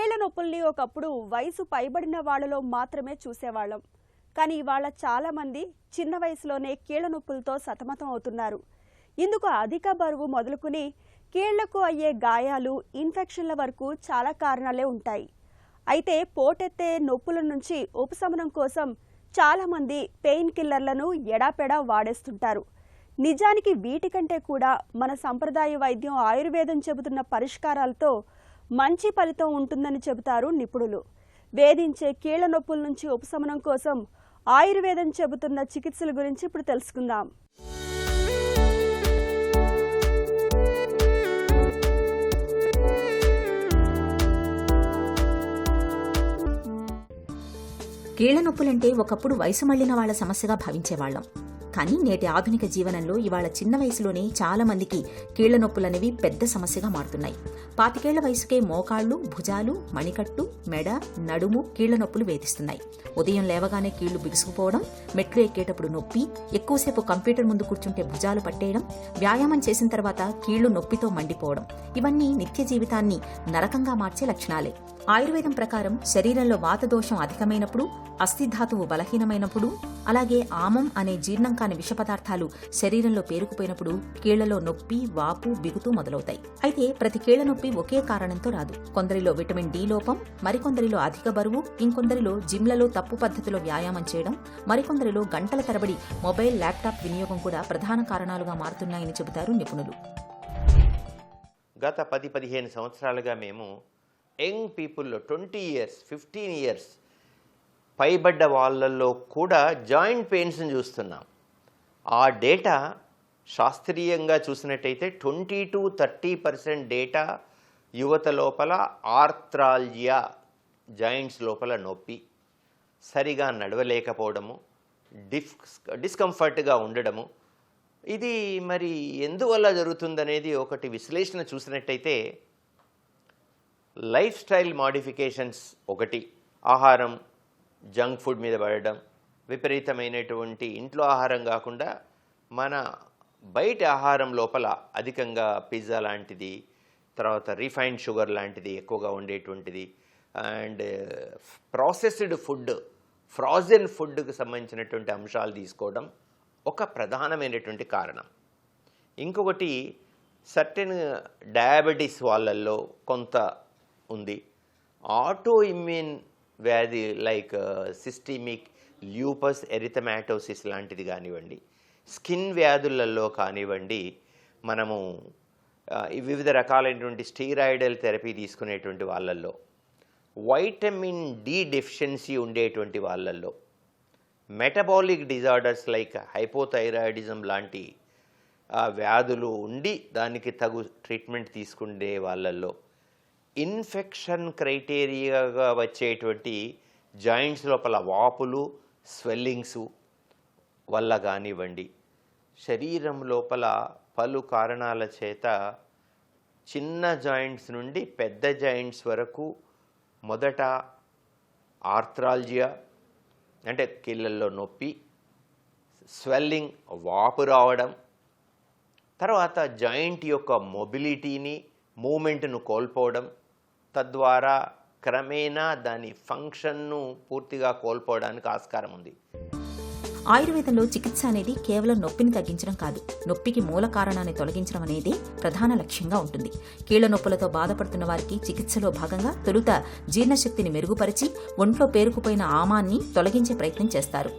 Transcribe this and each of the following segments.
కీళ్ల నొప్పుల్ని ఒకప్పుడు వయసు పైబడిన వాళ్లలో మాత్రమే చూసేవాళ్ళం. కానీ ఇవాళ చాలా మంది చిన్న వయసులోనే కీళ్ల నొప్పులతో సతమతం అవుతున్నారు. ఇందుకు అధిక బరువు మొదలుకుని కీళ్లకు అయ్యే గాయాలు, ఇన్ఫెక్షన్ల వరకు చాలా కారణాలే ఉంటాయి. అయితే పోటెత్తే నొప్పుల నుంచి ఉపశమనం కోసం చాలా మంది పెయిన్ కిల్లర్లను ఎడాపెడా వాడేస్తుంటారు. నిజానికి వీటికంటే కూడా మన సంప్రదాయ వైద్యం ఆయుర్వేదం చెబుతున్న పరిష్కారాలతో మంచి ఫలితం ఉంటుందని చెబుతారు నిపుణులు. వేధించే కీళ్ల నొప్పుల నుంచి ఉపశమనం కోసం ఆయుర్వేదం చెబుతున్న చికిత్సల గురించి ఇప్పుడు తెలుసుకుందాం. కీళ్ల నొప్పులంటే ఒకప్పుడు వయసు మళ్లిన వాళ్ల సమస్యగా భావించేవాళ్లం. కానీ నేటి ఆధునిక జీవనంలో ఇవాళ చిన్న వయసులోనే చాలా మందికి కీళ్ల నొప్పులనేవి పెద్ద సమస్యగా మారుతున్నాయి. 25 వయసుకే మోకాళ్లు, భుజాలు, మణికట్టు, మెడ, నడుము కీళ్ల నొప్పులు వేధిస్తున్నాయి. ఉదయం లేవగానే కీళ్లు బిగుసుకుపోవడం, మెట్లు ఎక్కేటప్పుడు నొప్పి, ఎక్కువసేపు కంప్యూటర్ ముందు కూర్చుంటే భుజాలు పట్టేయడం, వ్యాయామం చేసిన తర్వాత కీళ్లు నొప్పితో మండిపోవడం, ఇవన్నీ నిత్య జీవితాన్ని నరకంగా మార్చే లక్షణాలే. ఆయుర్వేదం ప్రకారం శరీరంలో వాతదోషం అధికమైనప్పుడు, అస్థిధాతువు బలహీనమైనప్పుడు, అలాగే ఆమం అనే జీర్ణం కాని విష పదార్థాలు శరీరంలో పేరుకుపోయినప్పుడు కీళ్లలో నొప్పి, వాపు, బిగుతూ మొదలవుతాయి. అయితే ప్రతి కీళ్ల నొప్పి ఒకే కారణంతో రాదు. కొందరిలో విటమిన్ డి లోపం, మరికొందరిలో అధిక బరువు, ఇంకొందరిలో జిమ్లలో తప్పు పద్ధతిలో వ్యాయామం చేయడం, మరికొందరిలో గంటల తరబడి మొబైల్, ల్యాప్టాప్ వినియోగం కూడా ప్రధాన కారణాలుగా మారుతున్నాయని చెబుతారు నిపుణులు. గత 10-15 సంవత్సరాలుగా మేము యంగ్ పీపుల్లో 20 years, 15 years పైబడ్డ వాళ్ళల్లో కూడా జాయింట్ పెయిన్స్ని చూస్తున్నాం. ఆ డేటా శాస్త్రీయంగా చూసినట్టయితే 20-30% డేటా యువత లోపల ఆర్థ్రాల్జియా, జాయింట్స్ లోపల నొప్పి, సరిగా నడవలేకపోవడము, డిస్కంఫర్ట్గా ఉండడము, ఇది మరి ఎందువల్ల జరుగుతుందనేది ఒకటి విశ్లేషణ చూసినట్టయితే లైఫ్ స్టైల్ మాడిఫికేషన్స్ ఒకటి, ఆహారం జంక్ ఫుడ్ మీద పడడం, విపరీతమైనటువంటి ఇంట్లో ఆహారం కాకుండా మన బయట ఆహారం లోపల అధికంగా పిజ్జా లాంటిది, తర్వాత రిఫైన్డ్ షుగర్ లాంటిది ఎక్కువగా ఉండేటువంటిది, అండ్ ప్రాసెస్డ్ ఫుడ్, ఫ్రోజన్ ఫుడ్కి సంబంధించినటువంటి అంశాలు తీసుకోవడం ఒక ప్రధానమైనటువంటి కారణం. ఇంకొకటి సర్టెన్ డయాబెటీస్ వాళ్ళల్లో కొంత ఉంది. ఆటో ఇమ్యూన్ వ్యాధి లైక్ సిస్టమిక్ ల్యూపస్ ఎరిథమాటోసిస్ లాంటిది కానివ్వండి, స్కిన్ వ్యాధులలో కానివ్వండి, మనము వివిధ రకాలైనటువంటి స్టీరాయిడల్ థెరపీ తీసుకునేటువంటి వాళ్ళల్లో, వైటమిన్ డి డెఫిషియన్సీ ఉండేటువంటి వాళ్ళల్లో, మెటబాలిక్ డిజార్డర్స్ లైక్ హైపోథైరాయిడిజం లాంటి వ్యాధులు ఉండి దానికి తగు ట్రీట్మెంట్ తీసుకునే వాళ్ళల్లో, ఇన్ఫెక్షన్ క్రైటీరియాగా వచ్చేటువంటి జాయింట్స్ లోపల వాపులు, స్వెల్లింగ్స్ వల్ల కానివ్వండి, శరీరం లోపల పలు కారణాల చేత చిన్న జాయింట్స్ నుండి పెద్ద జాయింట్స్ వరకు మొదట ఆర్థ్రాల్జియా అంటే కీళ్ళల్లో నొప్పి, స్వెల్లింగ్, వాపు రావడం, తర్వాత జాయింట్ యొక్క మొబిలిటీని, మూమెంట్ను కోల్పోవడం, తద్వారా క్రమేణా దాని ఫంక్షన్ను పూర్తిగా కోల్పోవడానికి ఆస్కారం ఉంది. ఆయుర్వేదంలో చికిత్స అనేది కేవలం నొప్పిని తగ్గించడం కాదు, నొప్పికి మూల కారణాన్ని తొలగించడం అనేది ప్రధాన లక్ష్యంగా ఉంటుంది. కీళ్ల నొప్పులతో బాధపడుతున్న వారికి చికిత్సలో భాగంగా తొలుత జీర్ణశక్తిని మెరుగుపరిచి ఒంట్లో పేరుకుపోయిన ఆమాన్ని తొలగించే ప్రయత్నం చేస్తారు.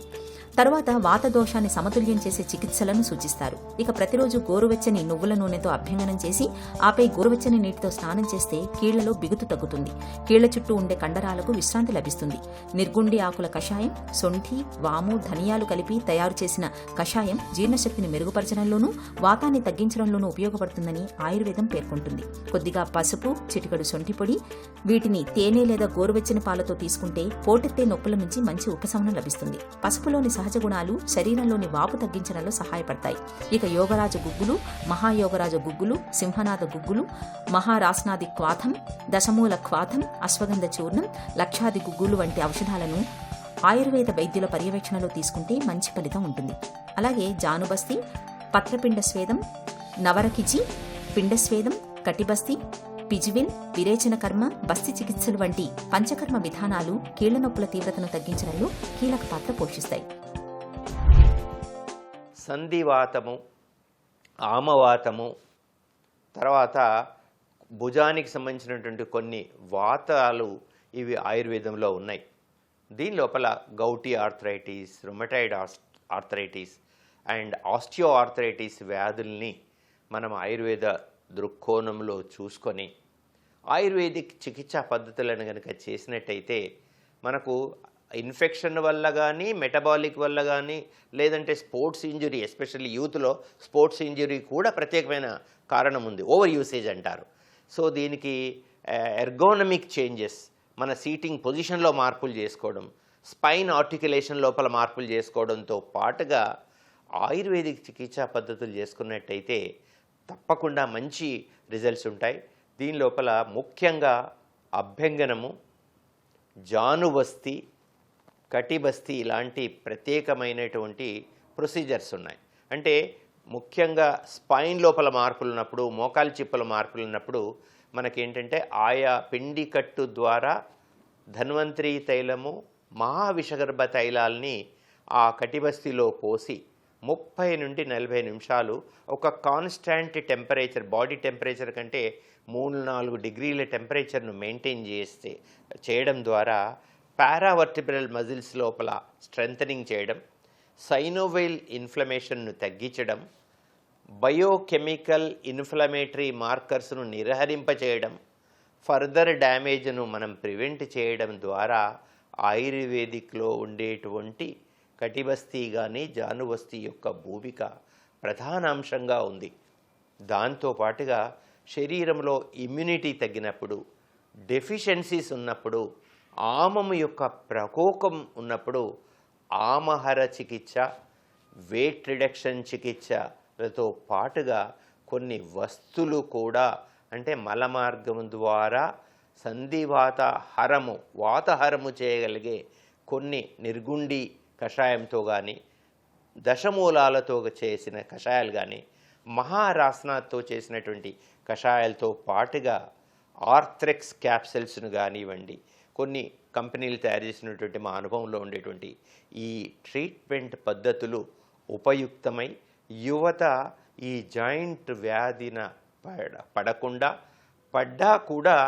తర్వాత వాతదోషాన్ని సమతుల్యం చేసే చికిత్సలను సూచిస్తారు. ఇక ప్రతిరోజు గోరువెచ్చని నువ్వుల నూనెతో అభ్యంగనం చేసి ఆపై గోరువెచ్చని నీటితో స్నానం చేస్తే కీళ్లలో బిగుతు తగ్గుతుంది. కీళ్ల చుట్టూ ఉండే కండరాలకు విశ్రాంతి లభిస్తుంది. నిర్గుండి ఆకుల కషాయం, సొంఠి, వాము, ధనియాలు కలిపి తయారు చేసిన కషాయం జీర్ణశక్తిని మెరుగుపరచడంలోనూ వాతాన్ని తగ్గించడంలోనూ ఉపయోగపడుతుందని ఆయుర్వేదం పేర్కొంటుంది. కొద్దిగా పసుపు, చిటికెడు సొంఠి పొడి, వీటిని తేనె లేదా గోరువెచ్చని పాలతో తీసుకుంటే పోటెత్తే నొప్పుల నుంచి మంచి ఉపశమనం లభిస్తుంది. పసుపులోని సహజ గుణాలు శరీరంలోని వాపు తగ్గించడంలో సహాయపడతాయి. ఇక యోగరాజ గుగ్గులు, మహాయోగరాజ గుగ్గులు, సింహనాథ గుగ్గులు, మహారాస్నాది క్వాథం, దశమూల క్వాథం, అశ్వగంధ చూర్ణం, లక్షాది గుగ్గులు వంటి ఔషధాలను ఆయుర్వేద వైద్యుల పర్యవేక్షణలో తీసుకుంటే మంచి ఫలితం ఉంటుంది. అలాగే జానుబస్తి, పత్రపిండ స్వేదం, నవరకిచి, పిండస్వేదం, కటిబస్తి, పిజివిల్, విరేచన కర్మ, బస్తి చికిత్సలు వంటి పంచకర్మ విధానాలు కీళ్ల నొప్పుల తీవ్రతను తగ్గించడంలో కీలక పాత్ర పోషిస్తాయి. సంధివాతము, ఆమవాతము, తర్వాత భుజానికి సంబంధించినటువంటి కొన్ని వాతాలు ఇవి ఆయుర్వేదంలో ఉన్నాయి. దీని లోపల gouty arthritis, rheumatoid arthritis and osteoarthritis వ్యాధుల్ని మనం ఆయుర్వేద దృక్కోణంలో చూసుకొని ఆయుర్వేదిక్ చికిత్సా పద్ధతులను కనుక చేసినట్టయితే మనకు ఇన్ఫెక్షన్ వల్ల కానీ, మెటబాలిక్ వల్ల కానీ, లేదంటే స్పోర్ట్స్ ఇంజురీ, ఎస్పెషల్లీ యూత్లో స్పోర్ట్స్ ఇంజురీ కూడా ప్రత్యేకమైన కారణం ఉంది, ఓవర్ యూసేజ్ అంటారు. సో దీనికి ఎర్గోనమిక్ చేంజెస్, మన సీటింగ్ పొజిషన్లో మార్పులు చేసుకోవడం, స్పైన్ ఆర్టికులేషన్ లోపల మార్పులు చేసుకోవడంతో పాటుగా ఆయుర్వేదిక్ చికిత్సా పద్ధతులు చేసుకున్నట్టయితే తప్పకుండా మంచి రిజల్ట్స్ ఉంటాయి. దీని లోపల ముఖ్యంగా అభ్యంగనము, జానుబస్తి, కటిబస్తి ఇలాంటి ప్రత్యేకమైనటువంటి ప్రొసీజర్స్ ఉన్నాయి. అంటే ముఖ్యంగా స్పైన్ లోపల మార్పులు ఉన్నప్పుడు, మోకాలు చిప్పల మార్పులు ఉన్నప్పుడు మనకేంటంటే ఆయా పిండి కట్టు ద్వారా ధన్వంతరి తైలము, మహావిషగర్భ తైలాల్ని ఆ కటిబస్తిలో పోసి 30 నుండి 40 నిమిషాలు ఒక కాన్స్టాంట్ టెంపరేచర్, బాడీ టెంపరేచర్ కంటే 3-4 డిగ్రీల టెంపరేచర్ను మెయింటైన్ చేయడం ద్వారా పారావర్టిబ్రల్ మజిల్స్ లోపల స్ట్రెంథనింగ్ చేయడం, సైనోవైల్ ఇన్ఫ్లమేషన్ను తగ్గించడం, బయోకెమికల్ ఇన్ఫ్లమేటరీ మార్కర్స్ను నిర్హరింపచేయడం, ఫర్దర్ డ్యామేజ్ను మనం ప్రివెంట్ చేయడం ద్వారా ఆయుర్వేదిక్లో ఉండేటువంటి కటిబస్తి కానీ జానుబస్తి యొక్క భూమిక ప్రధానాంశంగా ఉంది. దాంతోపాటుగా శరీరంలో ఇమ్యూనిటీ తగ్గినప్పుడు, డెఫిషియన్సీస్ ఉన్నప్పుడు, ఆమము యొక్క ప్రకోపం ఉన్నప్పుడు ఆమహర చికిత్స, వెయిట్ రిడక్షన్ చికిత్సలతో పాటుగా కొన్ని వస్తువులు కూడా, అంటే మలమార్గం ద్వారా సంధివాత హరము, వాతహరము చేయగలిగే కొన్ని నిర్గుండి కషాయంతో కానీ, దశమూలాలతో చేసిన కషాయాలు కానీ, మహారాసనాతో చేసినటువంటి కషాయాలతో పాటుగా ఆర్థ్రెక్స్ క్యాప్సిల్స్ను కానివ్వండి, కొన్ని కంపెనీలు తయారు చేసినటువంటి మా అనుభవంలో ఉండేటువంటి ఈ ట్రీట్మెంట్ పద్ధతులు ఉపయుక్తమై యువత ఈ జాయింట్ వ్యాధిన పడకుండా, పడ్డా కూడా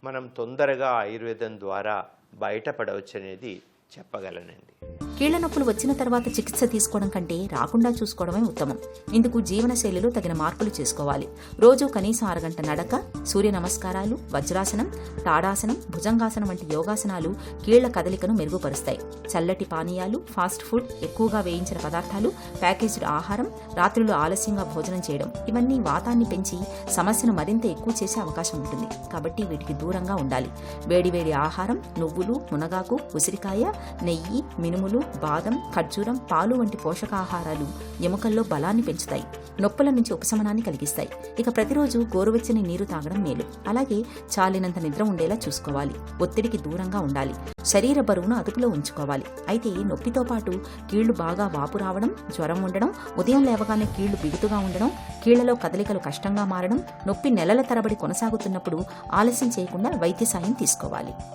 మనం తొందరగా ఆయుర్వేదం ద్వారా బయటపడవచ్చు అనేది చెప్పగలనండి. కీళ్ల నొప్పులు వచ్చిన తర్వాత చికిత్స తీసుకోవడం కంటే రాకుండా చూసుకోవడమే ఉత్తమం. ఇందుకు జీవనశైలిలో తగిన మార్పులు చేసుకోవాలి. రోజు కనీసం 6 గంట నడక, సూర్య నమస్కారాలు, వజ్రాసనం, తాడాసనం, భుజంగాసనం వంటి యోగాసనాలు కీళ్ల కదలికను మెరుగుపరుస్తాయి. చల్లటి పానీయాలు, ఫాస్ట్ ఫుడ్, ఎక్కువగా వేయించిన పదార్థాలు, ప్యాకేజ్డ్ ఆహారం, రాత్రులు ఆలస్యంగా భోజనం చేయడం ఇవన్నీ వాతాన్ని పెంచి సమస్యను మరింత ఎక్కువ చేసే అవకాశం ఉంటుంది. కాబట్టి వీటికి దూరంగా ఉండాలి. వేడివేడి ఆహారం, నువ్వులు, మునగాకు, ఉసిరికాయ, నెయ్యి, మినుములు, బాదం, ఖర్జూరం, పాలు వంటి పోషకాహారాలు ఎముకల్లో బలాన్ని పెంచుతాయి, నొప్పుల నుంచి ఉపశమనాన్ని కలిగిస్తాయి. ఇక ప్రతిరోజు గోరువెచ్చని నీరు తాగడం మేలు. అలాగే చాలినంత నిద్ర ఉండేలా చూసుకోవాలి. ఒత్తిడికి దూరంగా ఉండాలి. శరీర బరువును అదుపులో ఉంచుకోవాలి. అయితే నొప్పితో పాటు కీళ్లు బాగా వాపు రావడం, జ్వరం ఉండడం, ఉదయం లేవగానే కీళ్లు బిగుతుగా ఉండడం, కీళ్లలో కదలికలు కష్టంగా మారడం, నొప్పి నెలల తరబడి కొనసాగుతున్నప్పుడు ఆలస్యం చేయకుండా వైద్య సాయం తీసుకోవాలి.